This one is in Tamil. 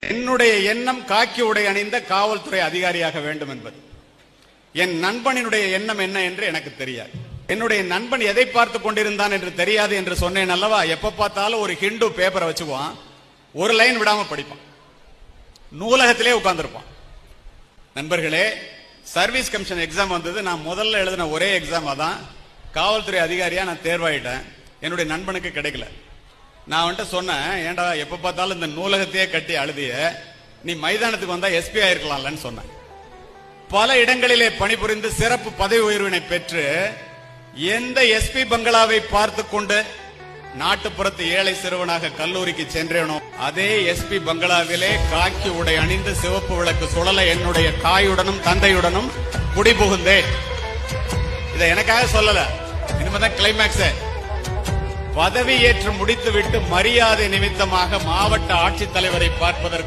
என்னுடைய எண்ணம் காக்கி உடை அணிந்த காவல்துறை அதிகாரியாக வேண்டும் என்பது. என் நண்பனினுடைய எண்ணம் என்ன என்று எனக்கு தெரியாது. என்னுடைய நண்பன் எதை பார்த்து கொண்டிருந்தான் என்று தெரியாது என்று சொன்னேன் அல்லவா. எப்ப பார்த்தாலும் ஒரு ஹிந்து பேப்பரை வச்சுக்குவான், ஒரு லைன் விடாம படிப்பான், நூலகத்திலே உட்கார்ந்துருப்பான். நண்பர்களே, சர்வீஸ் கமிஷன் எக்ஸாம் வந்தது. நான் முதல்ல எழுதின ஒரே எக்ஸாம் அதான். காவல்துறை அதிகாரியா நான் தேர்வாயிட்டேன். என்னுடைய நண்பனுக்கு கிடைக்கல. நான் வந்துட்டு சொன்னேன், ஏண்டா எப்ப பார்த்தாலும் இந்த நூலகத்தையே கட்டி அழுதிய, நீ மைதானத்துக்கு வந்தா எஸ்பி ஆயிருக்கலாம்லன்னு சொன்னேன். பல இடங்களிலே பணிபுரிந்து சிறப்பு பதவி உயர்வினை பெற்று எந்த எஸ்பி பங்களாவை பார்த்து கொண்டு நாட்டுப்புறத்து ஏழை சிறுவனாக கல்லூரிக்கு சென்றேனோ அதே எஸ்பி பங்களாவிலே காக்கி உடை அணிந்து சிவப்பு விளக்கு சுழல என்னுடைய தாயுடனும் தந்தையுடனும் குடிபுகுந்தேன். இதை எனக்காக சொல்லல, இனிமேதான் கிளைமேக்ஸ். பதவி ஏற்று முடித்துவிட்டு மரியாதை நிமித்தமாக மாவட்ட ஆட்சித்தலைவரை பார்ப்பதற்கு